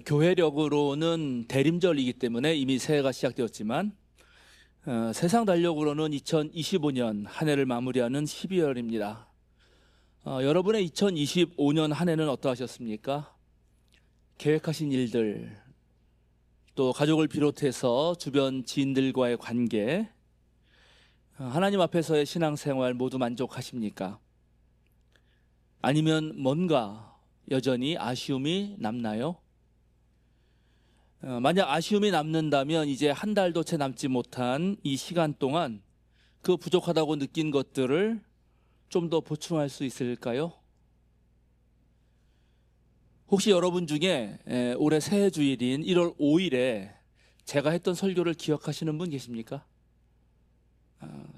교회력으로는 대림절이기 때문에 이미 새해가 시작되었지만 세상 달력으로는 2025년 한 해를 마무리하는 12월입니다. 여러분의 2025년 한 해는 어떠하셨습니까? 계획하신 일들, 또 가족을 비롯해서 주변 지인들과의 관계, 하나님 앞에서의 신앙생활 모두 만족하십니까? 아니면 뭔가 여전히 아쉬움이 남나요? 만약 아쉬움이 남는다면 이제 한 달도 채 남지 못한 이 시간 동안 그 부족하다고 느낀 것들을 좀 더 보충할 수 있을까요? 혹시 여러분 중에 올해 새해 주일인 1월 5일에 제가 했던 설교를 기억하시는 분 계십니까?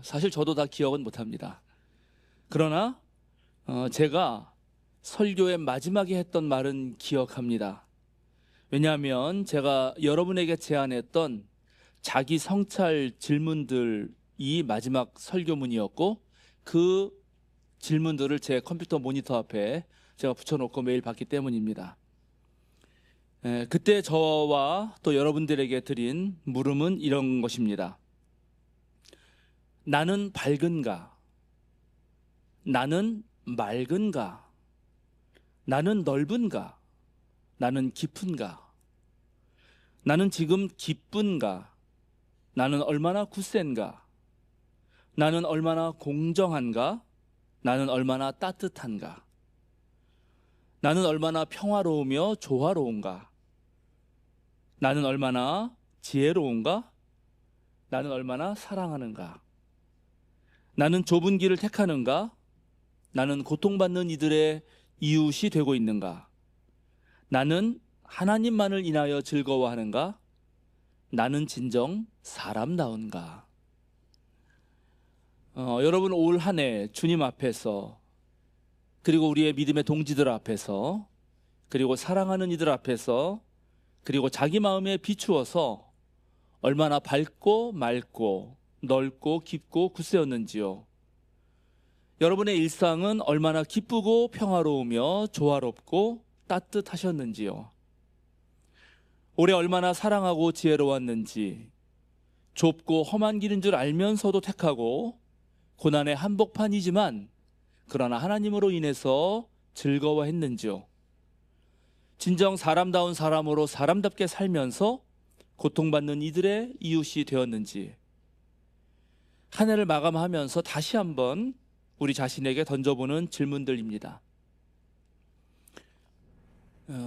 사실 저도 다 기억은 못합니다. 그러나 제가 설교의 마지막에 했던 말은 기억합니다. 왜냐하면 제가 여러분에게 제안했던 자기 성찰 질문들이 마지막 설교문이었고 그 질문들을 제 컴퓨터 모니터 앞에 제가 붙여놓고 매일 봤기 때문입니다. 그때 저와 또 여러분들에게 드린 물음은 이런 것입니다. 나는 밝은가? 나는 맑은가? 나는 넓은가? 나는 깊은가? 나는 지금 기쁜가? 나는 얼마나 굳센가? 나는 얼마나 공정한가? 나는 얼마나 따뜻한가? 나는 얼마나 평화로우며 조화로운가? 나는 얼마나 지혜로운가? 나는 얼마나 사랑하는가? 나는 좁은 길을 택하는가? 나는 고통받는 이들의 이웃이 되고 있는가? 나는 하나님만을 인하여 즐거워하는가? 나는 진정 사람다운가? 여러분 올 한 해 주님 앞에서 그리고 우리의 믿음의 동지들 앞에서 그리고 사랑하는 이들 앞에서 그리고 자기 마음에 비추어서 얼마나 밝고 맑고 넓고 깊고 굳세었는지요. 여러분의 일상은 얼마나 기쁘고 평화로우며 조화롭고 따뜻하셨는지요. 올해 얼마나 사랑하고 지혜로웠는지, 좁고 험한 길인 줄 알면서도 택하고 고난의 한복판이지만 그러나 하나님으로 인해서 즐거워했는지요. 진정 사람다운 사람으로 사람답게 살면서 고통받는 이들의 이웃이 되었는지, 한 해를 마감하면서 다시 한번 우리 자신에게 던져보는 질문들입니다.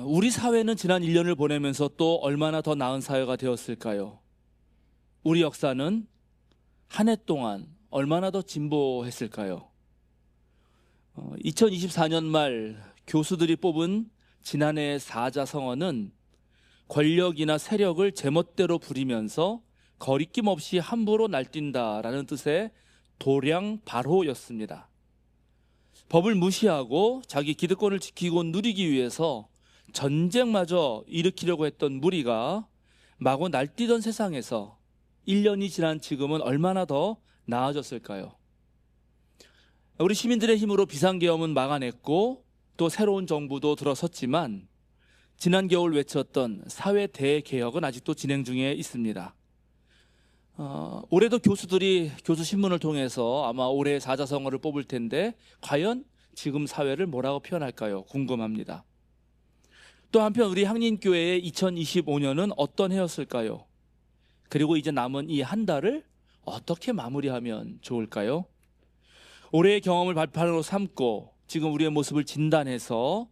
우리 사회는 지난 1년을 보내면서 또 얼마나 더 나은 사회가 되었을까요? 우리 역사는 한 해 동안 얼마나 더 진보했을까요? 2024년 말 교수들이 뽑은 지난해의 사자성어는 권력이나 세력을 제멋대로 부리면서 거리낌 없이 함부로 날뛴다라는 뜻의 도량발호였습니다. 법을 무시하고 자기 기득권을 지키고 누리기 위해서 전쟁마저 일으키려고 했던 무리가 마구 날뛰던 세상에서 1년이 지난 지금은 얼마나 더 나아졌을까요? 우리 시민들의 힘으로 비상계엄은 막아냈고 또 새로운 정부도 들어섰지만 지난 겨울 외쳤던 사회 대개혁은 아직도 진행 중에 있습니다. 올해도 교수들이 교수신문을 통해서 아마 올해 사자성어를 뽑을 텐데 과연 지금 사회를 뭐라고 표현할까요? 궁금합니다. 또 한편 우리 향린교회의 2025년은 어떤 해였을까요? 그리고 이제 남은 이 한 달을 어떻게 마무리하면 좋을까요? 올해의 경험을 발판으로 삼고 지금 우리의 모습을 진단해서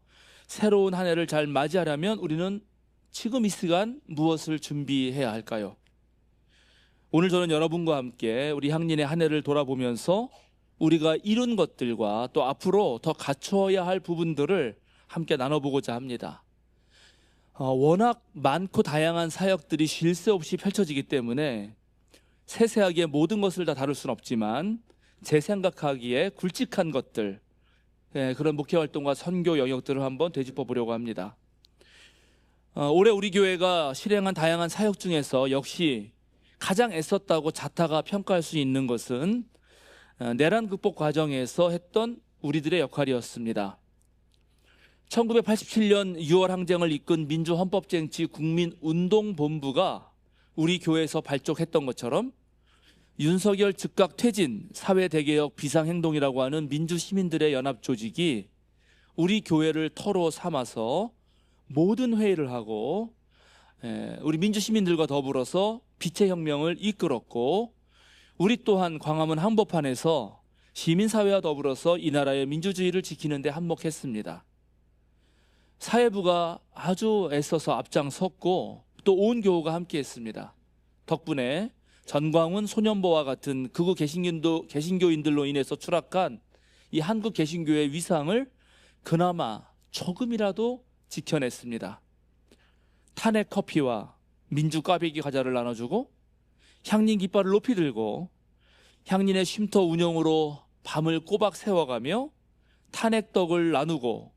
새로운 한 해를 잘 맞이하려면 우리는 지금 이 시간 무엇을 준비해야 할까요? 오늘 저는 여러분과 함께 우리 향린의 한 해를 돌아보면서 우리가 이룬 것들과 또 앞으로 더 갖추어야 할 부분들을 함께 나눠보고자 합니다. 워낙 많고 다양한 사역들이 쉴 새 없이 펼쳐지기 때문에 세세하게 모든 것을 다 다룰 수는 없지만 제 생각하기에 굵직한 것들, 그런 목회활동과 선교 영역들을 한번 되짚어 보려고 합니다. 올해 우리 교회가 실행한 다양한 사역 중에서 역시 가장 애썼다고 자타가 평가할 수 있는 것은 내란 극복 과정에서 했던 우리들의 역할이었습니다. 1987년 6월 항쟁을 이끈 민주헌법쟁취 국민운동본부가 우리 교회에서 발족했던 것처럼 윤석열 즉각 퇴진, 사회대개혁 비상행동이라고 하는 민주시민들의 연합조직이 우리 교회를 터로 삼아서 모든 회의를 하고 우리 민주시민들과 더불어서 빛의 혁명을 이끌었고, 우리 또한 광화문 한복판에서 시민사회와 더불어서 이 나라의 민주주의를 지키는 데 한몫했습니다. 사회부가 아주 애써서 앞장섰고 또 온 교우가 함께했습니다. 덕분에 전광훈 소년보와 같은 극우 개신교인들로 인해서 추락한 이 한국 개신교의 위상을 그나마 조금이라도 지켜냈습니다. 탄핵 커피와 민주 꽈배기 과자를 나눠주고 향린 깃발을 높이 들고 향린의 쉼터 운영으로 밤을 꼬박 세워가며 탄핵떡을 나누고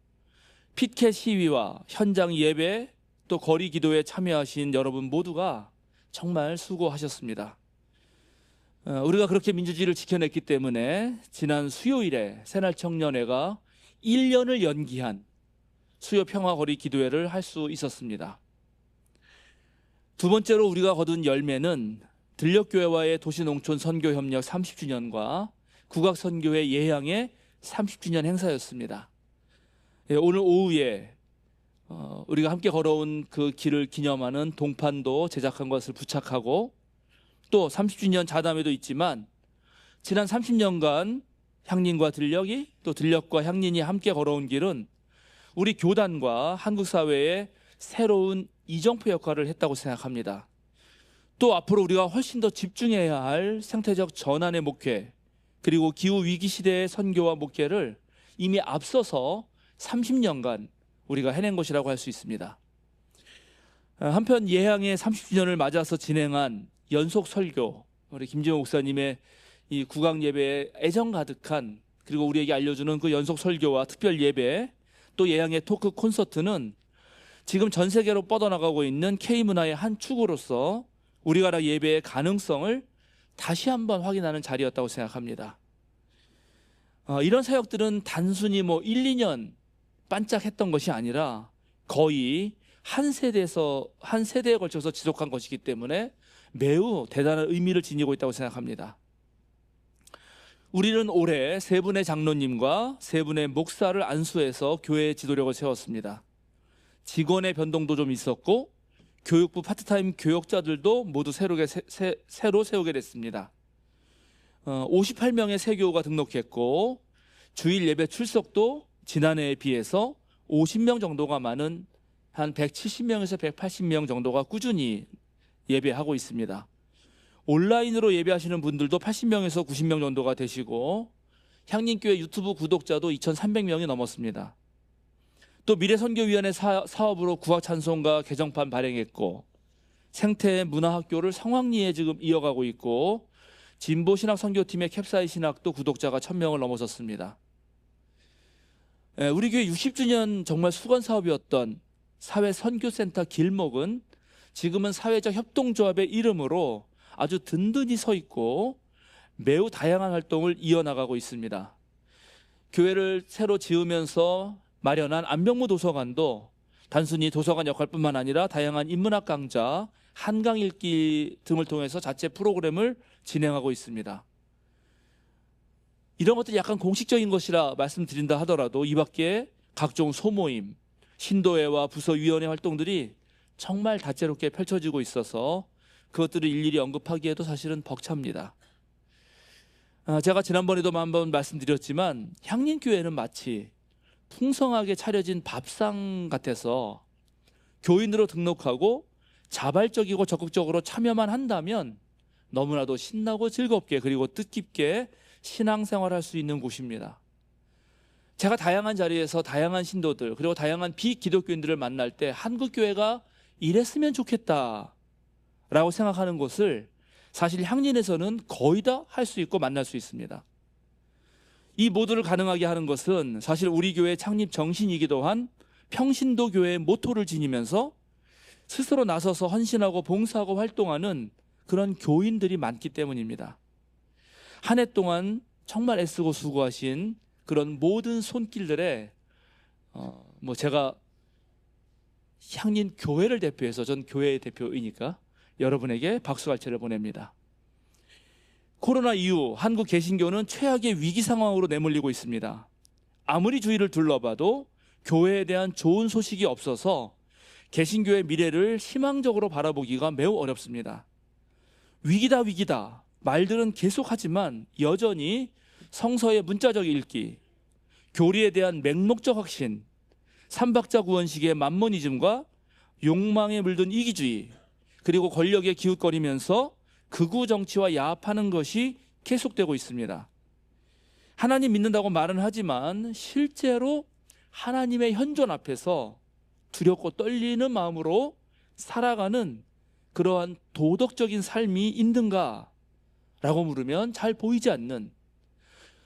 피켓 시위와 현장 예배 또 거리 기도에 참여하신 여러분 모두가 정말 수고하셨습니다. 우리가 그렇게 민주주의를 지켜냈기 때문에 지난 수요일에 새날청년회가 1년을 연기한 수요 평화 거리 기도회를 할 수 있었습니다. 두 번째로 우리가 거둔 열매는 들녘교회와의 도시농촌 선교협력 30주년과 국악선교회 예향의 30주년 행사였습니다. 오늘 오후에 우리가 함께 걸어온 그 길을 기념하는 동판도 제작한 것을 부착하고 또 30주년 자담회도 있지만 지난 30년간 향린과 들녘이 또 들녘과 향린이 함께 걸어온 길은 우리 교단과 한국 사회에 새로운 이정표 역할을 했다고 생각합니다. 또 앞으로 우리가 훨씬 더 집중해야 할 생태적 전환의 목회 그리고 기후위기 시대의 선교와 목회를 이미 앞서서 30년간 우리가 해낸 것이라고 할 수 있습니다. 한편 예향의 30주년을 맞아서 진행한 연속 설교, 우리 김지호 목사님의 이 국악 예배에 애정 가득한 그리고 우리에게 알려주는 그 연속 설교와 특별 예배 또 예향의 토크 콘서트는 지금 전 세계로 뻗어나가고 있는 K문화의 한 축으로서 우리나라 예배의 가능성을 다시 한번 확인하는 자리였다고 생각합니다. 이런 사역들은 단순히 1, 2년 반짝했던 것이 아니라 거의 한 세대에 걸쳐서 지속한 것이기 때문에 매우 대단한 의미를 지니고 있다고 생각합니다. 우리는 올해 세 분의 장로님과 세 분의 목사를 안수해서 교회의 지도력을 세웠습니다. 직원의 변동도 좀 있었고 교육부 파트타임 교역자들도 모두 새로 세우게 됐습니다. 58명의 새 교우가 등록했고 주일 예배 출석도 지난해에 비해서 50명 정도가 많은 한 170명에서 180명 정도가 꾸준히 예배하고 있습니다. 온라인으로 예배하시는 분들도 80명에서 90명 정도가 되시고 향린교회 유튜브 구독자도 2,300명이 넘었습니다. 또 미래선교위원회 사업으로 국악찬송가 개정판 발행했고 생태문화학교를 성황리에 지금 이어가고 있고 진보신학선교팀의 캡사이신학도 구독자가 1,000명을 넘어섰습니다. 우리 교회 60주년 정말 수건사업이었던 사회선교센터 길목은 지금은 사회적 협동조합의 이름으로 아주 든든히 서 있고 매우 다양한 활동을 이어나가고 있습니다. 교회를 새로 지으면서 마련한 안병무 도서관도 단순히 도서관 역할뿐만 아니라 다양한 인문학 강좌, 한강 읽기 등을 통해서 자체 프로그램을 진행하고 있습니다. 이런 것들이 약간 공식적인 것이라 말씀드린다 하더라도 이 밖에 각종 소모임, 신도회와 부서위원회 활동들이 정말 다채롭게 펼쳐지고 있어서 그것들을 일일이 언급하기에도 사실은 벅찹니다. 제가 지난번에도 한번 말씀드렸지만 향린교회는 마치 풍성하게 차려진 밥상 같아서 교인으로 등록하고 자발적이고 적극적으로 참여만 한다면 너무나도 신나고 즐겁게 그리고 뜻깊게 신앙생활할 수 있는 곳입니다. 제가 다양한 자리에서 다양한 신도들 그리고 다양한 비기독교인들을 만날 때 한국교회가 이랬으면 좋겠다 라고 생각하는 곳을 사실 향린에서는 거의 다 할 수 있고 만날 수 있습니다. 이 모두를 가능하게 하는 것은 사실 우리 교회 창립 정신이기도 한 평신도 교회의 모토를 지니면서 스스로 나서서 헌신하고 봉사하고 활동하는 그런 교인들이 많기 때문입니다. 한 해 동안 정말 애쓰고 수고하신 그런 모든 손길들에 제가 향린 교회를 대표해서, 전 교회의 대표이니까 여러분에게 박수갈채를 보냅니다. 코로나 이후 한국 개신교는 최악의 위기 상황으로 내몰리고 있습니다. 아무리 주위를 둘러봐도 교회에 대한 좋은 소식이 없어서 개신교의 미래를 희망적으로 바라보기가 매우 어렵습니다. 위기다 위기다 말들은 계속하지만 여전히 성서의 문자적 읽기, 교리에 대한 맹목적 확신, 삼박자 구원식의 만모니즘과 욕망에 물든 이기주의, 그리고 권력에 기웃거리면서 극우 정치와 야합하는 것이 계속되고 있습니다. 하나님 믿는다고 말은 하지만 실제로 하나님의 현존 앞에서 두렵고 떨리는 마음으로 살아가는 그러한 도덕적인 삶이 있는가? 라고 물으면 잘 보이지 않는,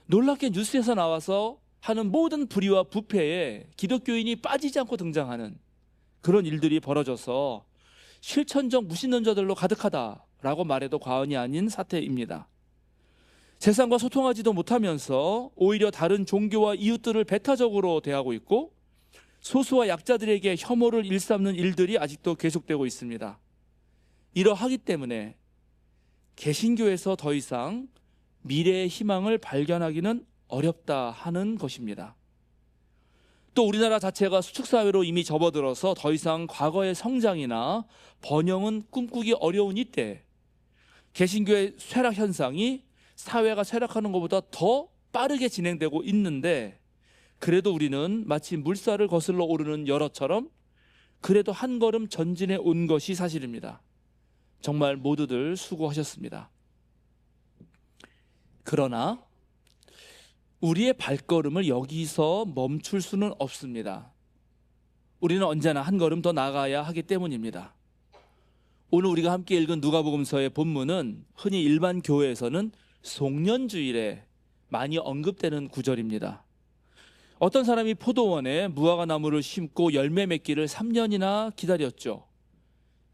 놀랍게 뉴스에서 나와서 하는 모든 불의와 부패에 기독교인이 빠지지 않고 등장하는 그런 일들이 벌어져서 실천적 무신론자들로 가득하다라고 말해도 과언이 아닌 사태입니다. 세상과 소통하지도 못하면서 오히려 다른 종교와 이웃들을 배타적으로 대하고 있고, 소수와 약자들에게 혐오를 일삼는 일들이 아직도 계속되고 있습니다. 이러하기 때문에 개신교에서 더 이상 미래의 희망을 발견하기는 어렵다 하는 것입니다. 또 우리나라 자체가 수축사회로 이미 접어들어서 더 이상 과거의 성장이나 번영은 꿈꾸기 어려운 이때, 개신교의 쇠락 현상이 사회가 쇠락하는 것보다 더 빠르게 진행되고 있는데, 그래도 우리는 마치 물살을 거슬러 오르는 여러처럼 그래도 한 걸음 전진해 온 것이 사실입니다. 정말 모두들 수고하셨습니다. 그러나 우리의 발걸음을 여기서 멈출 수는 없습니다. 우리는 언제나 한 걸음 더 나아가야 하기 때문입니다. 오늘 우리가 함께 읽은 누가복음서의 본문은 흔히 일반 교회에서는 송년주일에 많이 언급되는 구절입니다. 어떤 사람이 포도원에 무화과 나무를 심고 열매 맺기를 3년이나 기다렸죠.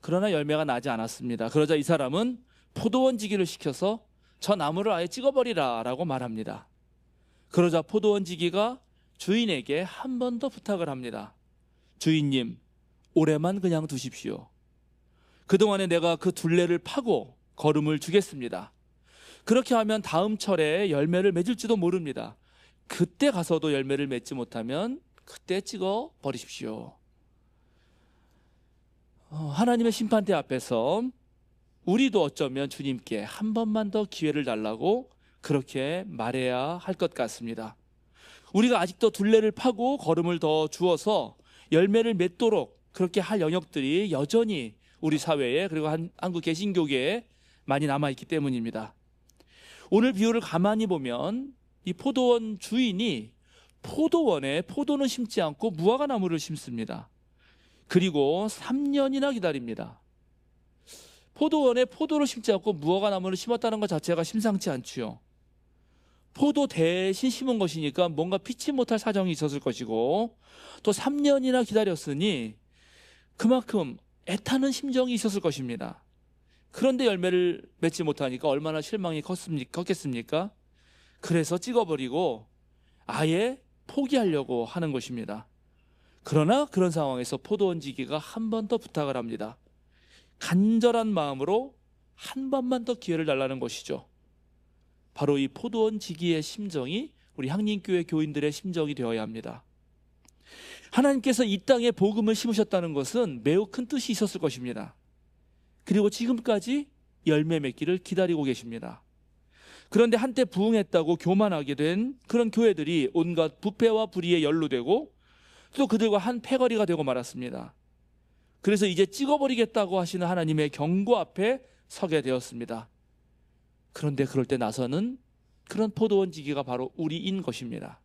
그러나 열매가 나지 않았습니다. 그러자 이 사람은 포도원 지기를 시켜서 저 나무를 아예 찍어버리라 라고 말합니다. 그러자 포도원 지기가 주인에게 한 번 더 부탁을 합니다. 주인님, 올해만 그냥 두십시오. 그동안에 내가 그 둘레를 파고 거름을 주겠습니다. 그렇게 하면 다음 철에 열매를 맺을지도 모릅니다. 그때 가서도 열매를 맺지 못하면 그때 찍어 버리십시오. 하나님의 심판대 앞에서 우리도 어쩌면 주님께 한 번만 더 기회를 달라고 그렇게 말해야 할 것 같습니다. 우리가 아직도 둘레를 파고 거름을 더 주어서 열매를 맺도록 그렇게 할 영역들이 여전히 우리 사회에, 그리고 한국 개신교계에 많이 남아있기 때문입니다. 오늘 비유를 가만히 보면 이 포도원 주인이 포도원에 포도는 심지 않고 무화과 나무를 심습니다. 그리고 3년이나 기다립니다. 포도원에 포도를 심지 않고 무화과 나무를 심었다는 것 자체가 심상치 않지요. 포도 대신 심은 것이니까 뭔가 피치 못할 사정이 있었을 것이고, 또 3년이나 기다렸으니 그만큼 애타는 심정이 있었을 것입니다. 그런데 열매를 맺지 못하니까 얼마나 실망이 컸겠습니까? 그래서 찍어버리고 아예 포기하려고 하는 것입니다. 그러나 그런 상황에서 포도원 지기가 한 번 더 부탁을 합니다. 간절한 마음으로 한 번만 더 기회를 달라는 것이죠. 바로 이 포도원 지기의 심정이 우리 향림교회 교인들의 심정이 되어야 합니다. 하나님께서 이 땅에 복음을 심으셨다는 것은 매우 큰 뜻이 있었을 것입니다. 그리고 지금까지 열매 맺기를 기다리고 계십니다. 그런데 한때 부흥했다고 교만하게 된 그런 교회들이 온갖 부패와 불의에 연루되고 또 그들과 한 패거리가 되고 말았습니다. 그래서 이제 찍어버리겠다고 하시는 하나님의 경고 앞에 서게 되었습니다. 그런데 그럴 때 나서는 그런 포도원 지기가 바로 우리인 것입니다.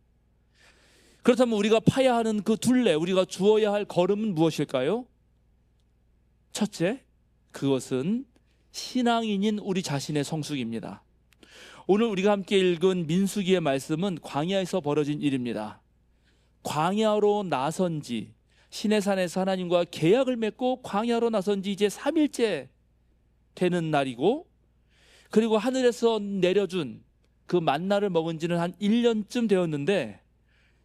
그렇다면 우리가 파야 하는 그 둘레, 우리가 주어야 할 걸음은 무엇일까요? 첫째, 그것은 신앙인인 우리 자신의 성숙입니다. 오늘 우리가 함께 읽은 민수기의 말씀은 광야에서 벌어진 일입니다. 광야로 나선 지, 시내산에서 하나님과 계약을 맺고 광야로 나선 지 이제 3일째 되는 날이고, 그리고 하늘에서 내려준 그 만나를 먹은 지는 한 1년쯤 되었는데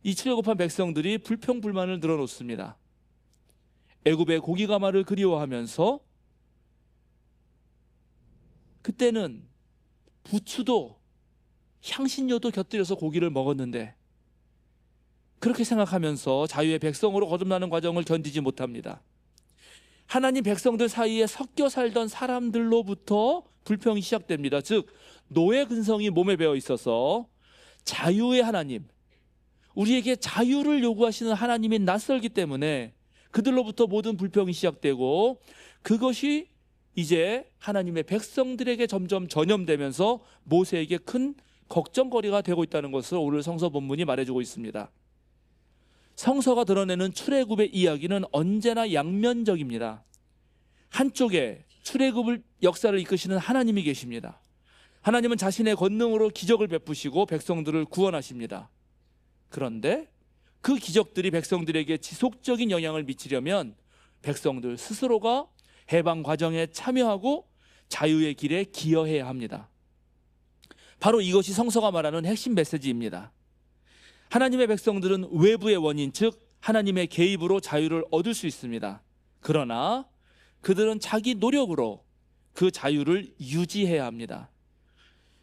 이 출애굽한 백성들이 불평불만을 늘어놓습니다. 애굽의 고기가마를 그리워하면서 그때는 부추도 향신료도 곁들여서 고기를 먹었는데 그렇게 생각하면서 자유의 백성으로 거듭나는 과정을 견디지 못합니다. 하나님 백성들 사이에 섞여 살던 사람들로부터 불평이 시작됩니다. 즉 노예 근성이 몸에 배어 있어서 자유의 하나님, 우리에게 자유를 요구하시는 하나님이 낯설기 때문에 그들로부터 모든 불평이 시작되고 그것이 이제 하나님의 백성들에게 점점 전염되면서 모세에게 큰 걱정거리가 되고 있다는 것을 오늘 성서 본문이 말해주고 있습니다. 성서가 드러내는 출애굽의 이야기는 언제나 양면적입니다. 한쪽에 출애굽을 역사를 이끄시는 하나님이 계십니다. 하나님은 자신의 권능으로 기적을 베푸시고 백성들을 구원하십니다. 그런데 그 기적들이 백성들에게 지속적인 영향을 미치려면 백성들 스스로가 해방 과정에 참여하고 자유의 길에 기여해야 합니다. 바로 이것이 성서가 말하는 핵심 메시지입니다. 하나님의 백성들은 외부의 원인, 즉 하나님의 개입으로 자유를 얻을 수 있습니다. 그러나 그들은 자기 노력으로 그 자유를 유지해야 합니다.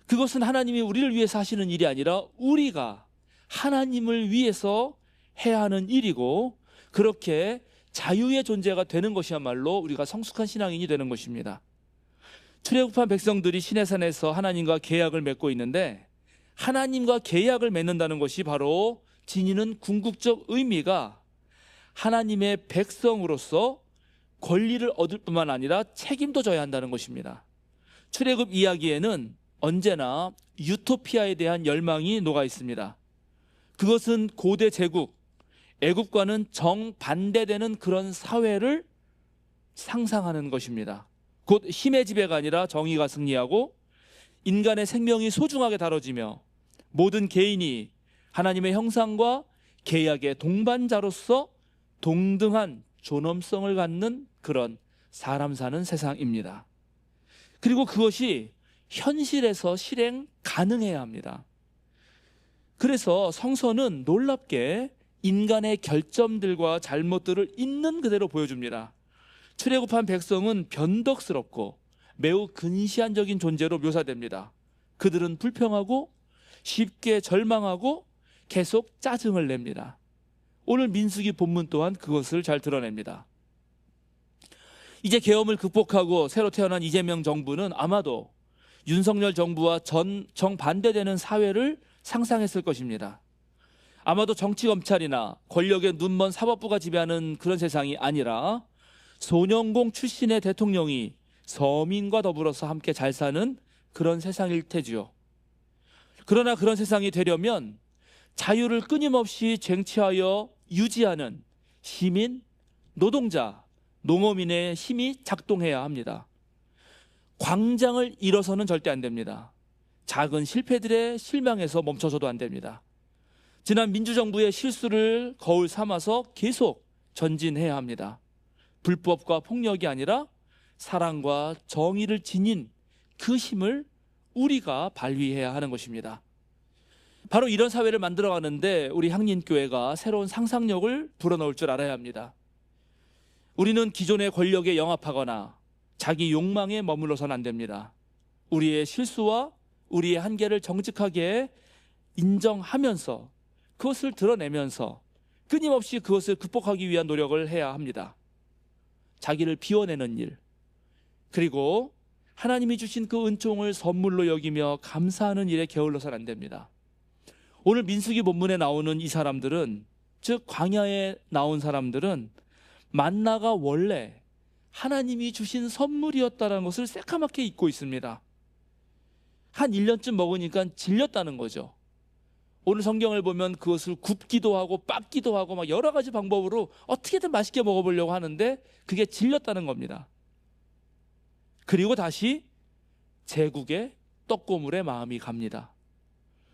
그것은 하나님이 우리를 위해서 하시는 일이 아니라 우리가 하나님을 위해서 해야 하는 일이고, 그렇게 자유의 존재가 되는 것이야말로 우리가 성숙한 신앙인이 되는 것입니다. 출애굽한 백성들이 시내산에서 하나님과 계약을 맺고 있는데, 하나님과 계약을 맺는다는 것이 바로 지니는 궁극적 의미가 하나님의 백성으로서 권리를 얻을 뿐만 아니라 책임도 져야 한다는 것입니다. 출애굽 이야기에는 언제나 유토피아에 대한 열망이 녹아 있습니다. 그것은 고대 제국, 애굽과는 정반대되는 그런 사회를 상상하는 것입니다. 곧 힘의 지배가 아니라 정의가 승리하고 인간의 생명이 소중하게 다뤄지며 모든 개인이 하나님의 형상과 계약의 동반자로서 동등한 존엄성을 갖는 그런 사람 사는 세상입니다. 그리고 그것이 현실에서 실행 가능해야 합니다. 그래서 성서는 놀랍게 인간의 결점들과 잘못들을 있는 그대로 보여줍니다. 출애굽한 백성은 변덕스럽고 매우 근시안적인 존재로 묘사됩니다. 그들은 불평하고 쉽게 절망하고 계속 짜증을 냅니다. 오늘 민수기 본문 또한 그것을 잘 드러냅니다. 이제 계엄을 극복하고 새로 태어난 이재명 정부는 아마도 윤석열 정부와 정반대되는 사회를 상상했을 것입니다. 아마도 정치검찰이나 권력의 눈먼 사법부가 지배하는 그런 세상이 아니라 소년공 출신의 대통령이 서민과 더불어서 함께 잘 사는 그런 세상일 테지요. 그러나 그런 세상이 되려면 자유를 끊임없이 쟁취하여 유지하는 시민, 노동자, 농어민의 힘이 작동해야 합니다. 광장을 일어서는 절대 안 됩니다. 작은 실패들의 실망에서 멈춰서도 안 됩니다. 지난 민주정부의 실수를 거울 삼아서 계속 전진해야 합니다. 불법과 폭력이 아니라 사랑과 정의를 지닌 그 힘을 우리가 발휘해야 하는 것입니다. 바로 이런 사회를 만들어가는데 우리 향린교회가 새로운 상상력을 불어넣을 줄 알아야 합니다. 우리는 기존의 권력에 영합하거나 자기 욕망에 머물러서는 안 됩니다. 우리의 실수와 우리의 한계를 정직하게 인정하면서 그것을 드러내면서 끊임없이 그것을 극복하기 위한 노력을 해야 합니다. 자기를 비워내는 일, 그리고 하나님이 주신 그 은총을 선물로 여기며 감사하는 일에 게을러서는 안 됩니다. 오늘 민수기 본문에 나오는 이 사람들은, 즉 광야에 나온 사람들은 만나가 원래 하나님이 주신 선물이었다는 것을 새카맣게 잊고 있습니다. 한 1년쯤 먹으니까 질렸다는 거죠. 오늘 성경을 보면 그것을 굽기도 하고 빻기도 하고 막 여러 가지 방법으로 어떻게든 맛있게 먹어보려고 하는데 그게 질렸다는 겁니다. 그리고 다시 제국의 떡고물에 마음이 갑니다.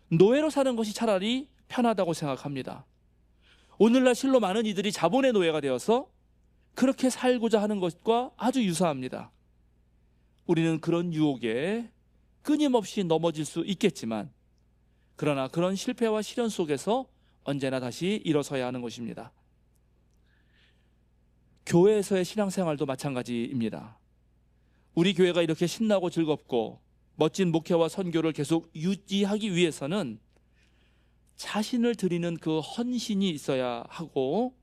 노예로 사는 것이 차라리 편하다고 생각합니다. 오늘날 실로 많은 이들이 자본의 노예가 되어서 그렇게 살고자 하는 것과 아주 유사합니다. 우리는 그런 유혹에 끊임없이 넘어질 수 있겠지만, 그러나 그런 실패와 시련 속에서 언제나 다시 일어서야 하는 것입니다. 교회에서의 신앙생활도 마찬가지입니다. 우리 교회가 이렇게 신나고 즐겁고 멋진 목회와 선교를 계속 유지하기 위해서는 자신을 드리는 그 헌신이 있어야 하고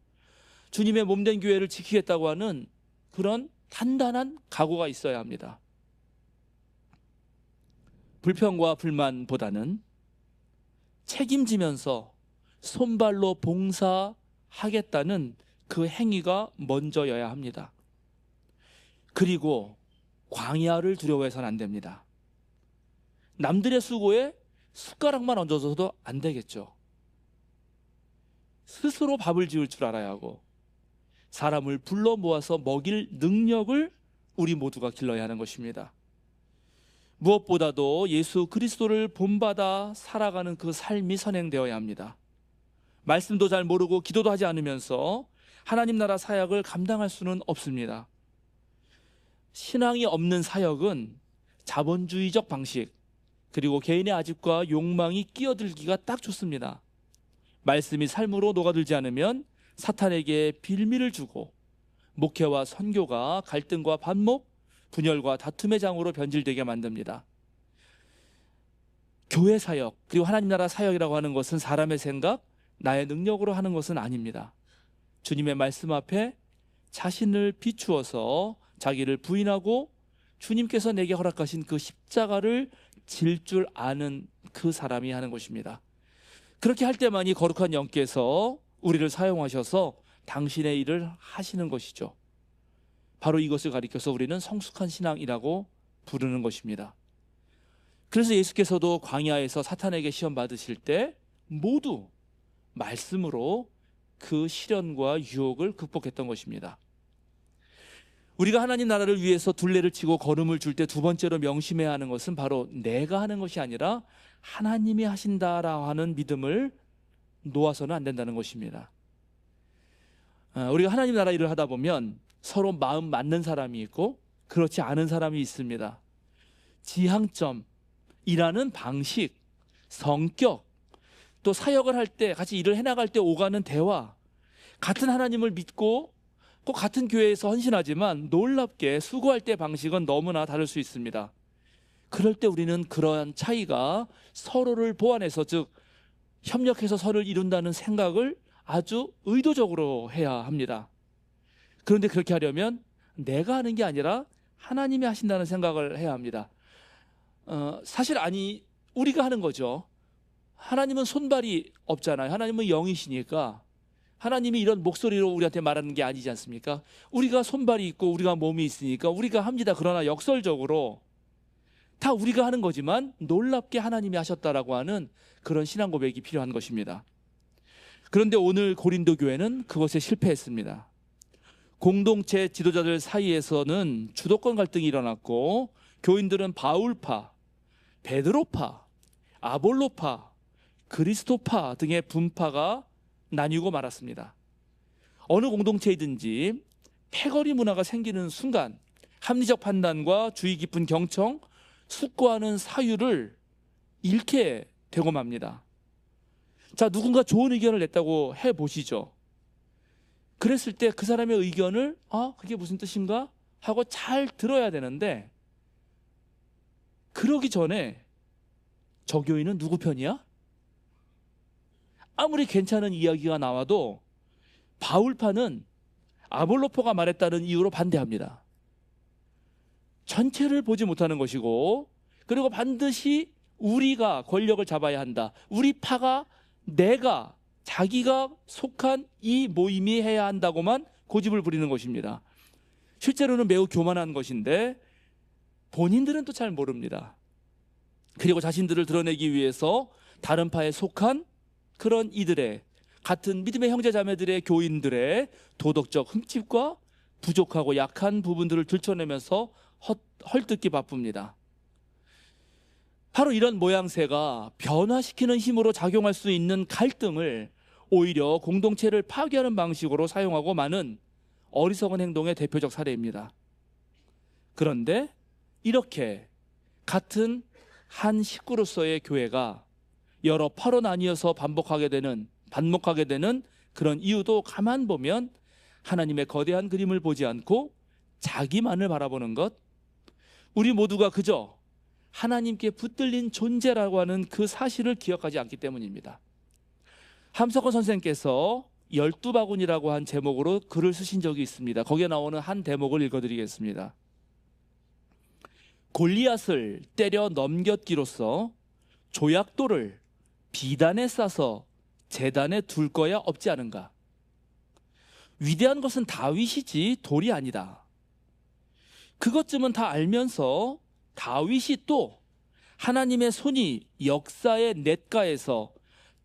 주님의 몸된 교회를 지키겠다고 하는 그런 단단한 각오가 있어야 합니다. 불평과 불만보다는 책임지면서 손발로 봉사하겠다는 그 행위가 먼저여야 합니다. 그리고 광야를 두려워해서는 안 됩니다. 남들의 수고에 숟가락만 얹어서도 안 되겠죠. 스스로 밥을 지을 줄 알아야 하고 사람을 불러 모아서 먹일 능력을 우리 모두가 길러야 하는 것입니다. 무엇보다도 예수 그리스도를 본받아 살아가는 그 삶이 선행되어야 합니다. 말씀도 잘 모르고 기도도 하지 않으면서 하나님 나라 사역을 감당할 수는 없습니다. 신앙이 없는 사역은 자본주의적 방식, 그리고 개인의 아집과 욕망이 끼어들기가 딱 좋습니다. 말씀이 삶으로 녹아들지 않으면 사탄에게 빌미를 주고 목회와 선교가 갈등과 반목, 분열과 다툼의 장으로 변질되게 만듭니다. 교회 사역, 그리고 하나님 나라 사역이라고 하는 것은 사람의 생각, 나의 능력으로 하는 것은 아닙니다. 주님의 말씀 앞에 자신을 비추어서 자기를 부인하고 주님께서 내게 허락하신 그 십자가를 질 줄 아는 그 사람이 하는 것입니다. 그렇게 할 때만이 거룩한 영께서 우리를 사용하셔서 당신의 일을 하시는 것이죠. 바로 이것을 가리켜서 우리는 성숙한 신앙이라고 부르는 것입니다. 그래서 예수께서도 광야에서 사탄에게 시험 받으실 때 모두 말씀으로 그 시련과 유혹을 극복했던 것입니다. 우리가 하나님 나라를 위해서 둘레를 치고 걸음을 줄 때 두 번째로 명심해야 하는 것은 바로 내가 하는 것이 아니라 하나님이 하신다라고 하는 믿음을 놓아서는 안 된다는 것입니다. 우리가 하나님 나라 일을 하다 보면 서로 마음 맞는 사람이 있고 그렇지 않은 사람이 있습니다. 지향점, 일하는 방식, 성격, 또 사역을 할 때 같이 일을 해나갈 때 오가는 대화, 같은 하나님을 믿고 꼭 같은 교회에서 헌신하지만 놀랍게 수고할 때 방식은 너무나 다를 수 있습니다. 그럴 때 우리는 그러한 차이가 서로를 보완해서, 즉 협력해서 서로를 이룬다는 생각을 아주 의도적으로 해야 합니다. 그런데 그렇게 하려면 내가 하는 게 아니라 하나님이 하신다는 생각을 해야 합니다. 사실 우리가 하는 거죠. 하나님은 손발이 없잖아요. 하나님은 영이시니까 하나님이 이런 목소리로 우리한테 말하는 게 아니지 않습니까? 우리가 손발이 있고 우리가 몸이 있으니까 우리가 합니다. 그러나 역설적으로 다 우리가 하는 거지만 놀랍게 하나님이 하셨다라고 하는 그런 신앙 고백이 필요한 것입니다. 그런데 오늘 고린도 교회는 그것에 실패했습니다. 공동체 지도자들 사이에서는 주도권 갈등이 일어났고 교인들은 바울파, 베드로파, 아볼로파, 그리스도파 등의 분파가 나뉘고 말았습니다. 어느 공동체이든지 패거리 문화가 생기는 순간 합리적 판단과 주의 깊은 경청, 숙고하는 사유를 잃게 되고 맙니다. 자, 누군가 좋은 의견을 냈다고 해보시죠. 그랬을 때 그 사람의 의견을 그게 무슨 뜻인가? 하고 잘 들어야 되는데 그러기 전에 저 교인은 누구 편이야? 아무리 괜찮은 이야기가 나와도 바울파는 아볼로포가 말했다는 이유로 반대합니다. 전체를 보지 못하는 것이고, 그리고 반드시 우리가 권력을 잡아야 한다. 우리 파가 자기가 속한 이 모임이 해야 한다고만 고집을 부리는 것입니다. 실제로는 매우 교만한 것인데 본인들은 또 잘 모릅니다. 그리고 자신들을 드러내기 위해서 다른 파에 속한 그런 이들의 같은 믿음의 형제자매들의 교인들의 도덕적 흠집과 부족하고 약한 부분들을 들춰내면서 헐뜯기 바쁩니다. 바로 이런 모양새가 변화시키는 힘으로 작용할 수 있는 갈등을 오히려 공동체를 파괴하는 방식으로 사용하고 마는 어리석은 행동의 대표적 사례입니다. 그런데 이렇게 같은 한 식구로서의 교회가 여러 파로 나뉘어서 반복하게 되는 반목하게 되는 그런 이유도 가만 보면 하나님의 거대한 그림을 보지 않고 자기만을 바라보는 것, 우리 모두가 그저 하나님께 붙들린 존재라고 하는 그 사실을 기억하지 않기 때문입니다. 함석헌 선생께서 12바구니라고 한 제목으로 글을 쓰신 적이 있습니다. 거기에 나오는 한 대목을 읽어드리겠습니다. 골리앗을 때려 넘겼기로써 조약돌을 비단에 싸서 제단에 둘 거야 없지 않은가. 위대한 것은 다윗이지 돌이 아니다. 그것쯤은 다 알면서 다윗이 또 하나님의 손이 역사의 냇가에서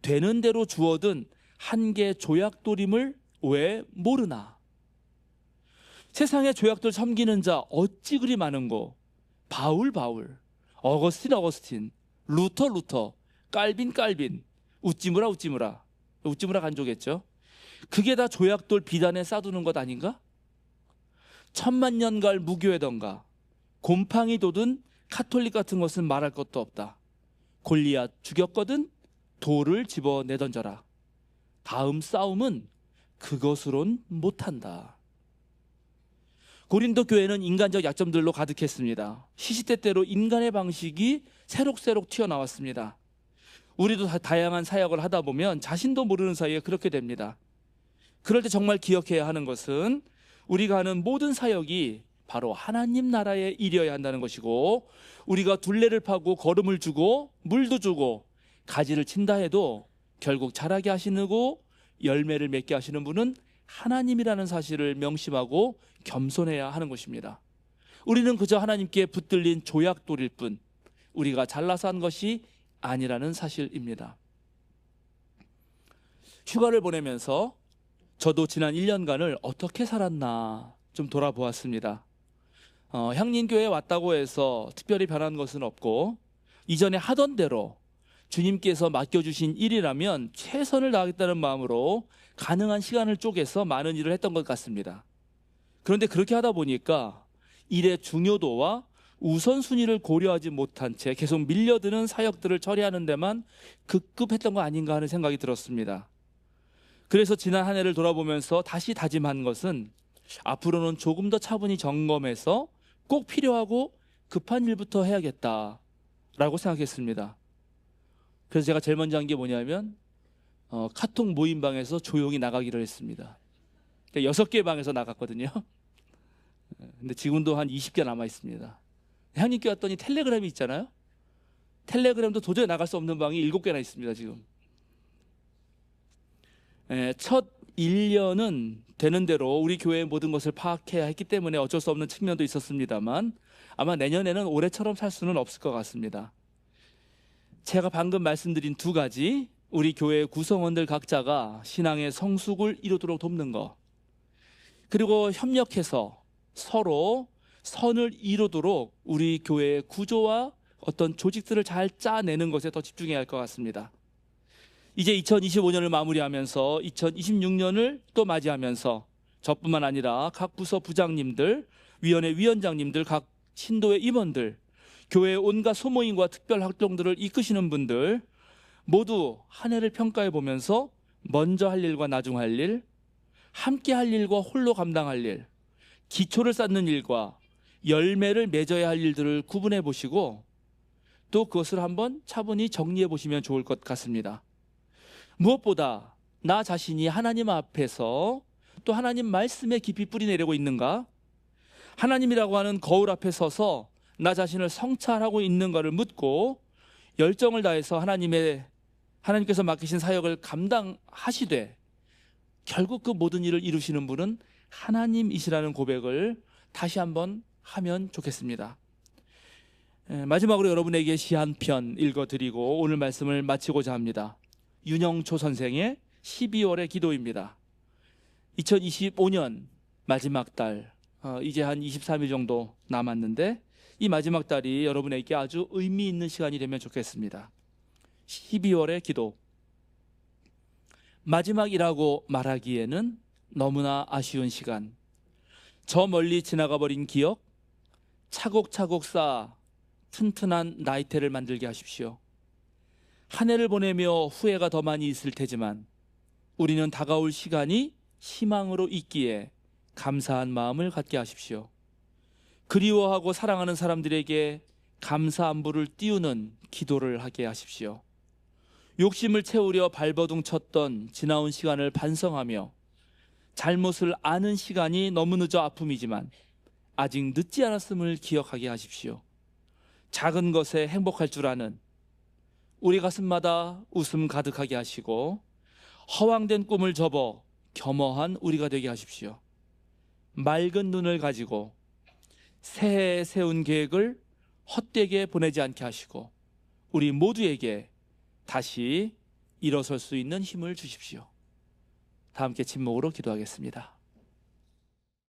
되는 대로 주어든 한계 조약돌임을 왜 모르나. 세상에 조약돌 섬기는 자 어찌 그리 많은고. 바울, 어거스틴, 루터, 깔빈, 우찌무라 간조겠죠. 그게 다 조약돌 비단에 싸두는 것 아닌가? 천만년갈 무교회던가 곰팡이 돋은 카톨릭 같은 것은 말할 것도 없다. 골리앗 죽였거든 돌을 집어내던져라. 다음 싸움은 그것으론 못한다. 고린도 교회는 인간적 약점들로 가득했습니다. 시시때때로 인간의 방식이 새록새록 튀어나왔습니다. 우리도 다양한 사역을 하다 보면 자신도 모르는 사이에 그렇게 됩니다. 그럴 때 정말 기억해야 하는 것은 우리가 하는 모든 사역이 바로 하나님 나라의 일이어야 한다는 것이고, 우리가 둘레를 파고 걸음을 주고 물도 주고 가지를 친다 해도 결국 자라게 하시고 열매를 맺게 하시는 분은 하나님이라는 사실을 명심하고 겸손해야 하는 것입니다. 우리는 그저 하나님께 붙들린 조약돌일 뿐, 우리가 잘나서 한 것이 아니라는 사실입니다. 휴가를 보내면서 저도 지난 1년간을 어떻게 살았나 좀 돌아보았습니다. 향림교회에 왔다고 해서 특별히 변한 것은 없고, 이전에 하던 대로 주님께서 맡겨주신 일이라면 최선을 다하겠다는 마음으로 가능한 시간을 쪼개서 많은 일을 했던 것 같습니다. 그런데 그렇게 하다 보니까 일의 중요도와 우선순위를 고려하지 못한 채 계속 밀려드는 사역들을 처리하는 데만 급급했던 거 아닌가 하는 생각이 들었습니다. 그래서 지난 한 해를 돌아보면서 다시 다짐한 것은 앞으로는 조금 더 차분히 점검해서 꼭 필요하고 급한 일부터 해야겠다라고 생각했습니다. 그래서 제가 제일 먼저 한 게 뭐냐면 카톡 모임방에서 조용히 나가기를 했습니다. 6개 방에서 나갔거든요. 근데 지금도 한 20개 남아 있습니다. 향림교회 왔더니 텔레그램이 있잖아요. 텔레그램도 도저히 나갈 수 없는 방이 7개나 있습니다. 지금. 첫 1년은 되는 대로 우리 교회의 모든 것을 파악해야 했기 때문에 어쩔 수 없는 측면도 있었습니다만, 아마 내년에는 올해처럼 살 수는 없을 것 같습니다. 제가 방금 말씀드린 두 가지, 우리 교회 구성원들 각자가 신앙의 성숙을 이루도록 돕는 것, 그리고 협력해서 서로 선을 이루도록 우리 교회의 구조와 어떤 조직들을 잘 짜내는 것에 더 집중해야 할 것 같습니다. 이제 2025년을 마무리하면서 2026년을 또 맞이하면서 저뿐만 아니라 각 부서 부장님들, 위원회 위원장님들, 각 신도의 임원들, 교회의 온갖 소모임과 특별 활동들을 이끄시는 분들 모두 한 해를 평가해 보면서 먼저 할 일과 나중 할 일, 함께 할 일과 홀로 감당할 일, 기초를 쌓는 일과 열매를 맺어야 할 일들을 구분해 보시고 또 그것을 한번 차분히 정리해 보시면 좋을 것 같습니다. 무엇보다 나 자신이 하나님 앞에서 또 하나님 말씀에 깊이 뿌리 내리고 있는가, 하나님이라고 하는 거울 앞에 서서 나 자신을 성찰하고 있는가를 묻고 열정을 다해서 하나님께서 맡기신 사역을 감당하시되 결국 그 모든 일을 이루시는 분은 하나님이시라는 고백을 다시 한번 하면 좋겠습니다. 마지막으로 여러분에게 시 한 편 읽어드리고 오늘 말씀을 마치고자 합니다. 윤영초 선생의 12월의 기도입니다. 2025년 마지막 달, 이제 한 23일 정도 남았는데 이 마지막 달이 여러분에게 아주 의미 있는 시간이 되면 좋겠습니다. 12월의 기도. 마지막이라고 말하기에는 너무나 아쉬운 시간, 저 멀리 지나가 버린 기억, 차곡차곡 쌓아 튼튼한 나이테를 만들게 하십시오. 한 해를 보내며 후회가 더 많이 있을 테지만 우리는 다가올 시간이 희망으로 있기에 감사한 마음을 갖게 하십시오. 그리워하고 사랑하는 사람들에게 감사 안부를 띄우는 기도를 하게 하십시오. 욕심을 채우려 발버둥 쳤던 지나온 시간을 반성하며 잘못을 아는 시간이 너무 늦어 아픔이지만 아직 늦지 않았음을 기억하게 하십시오. 작은 것에 행복할 줄 아는 우리 가슴마다 웃음 가득하게 하시고 허황된 꿈을 접어 겸허한 우리가 되게 하십시오. 맑은 눈을 가지고 새해에 세운 계획을 헛되게 보내지 않게 하시고 우리 모두에게 다시 일어설 수 있는 힘을 주십시오. 다 함께 침묵으로 기도하겠습니다.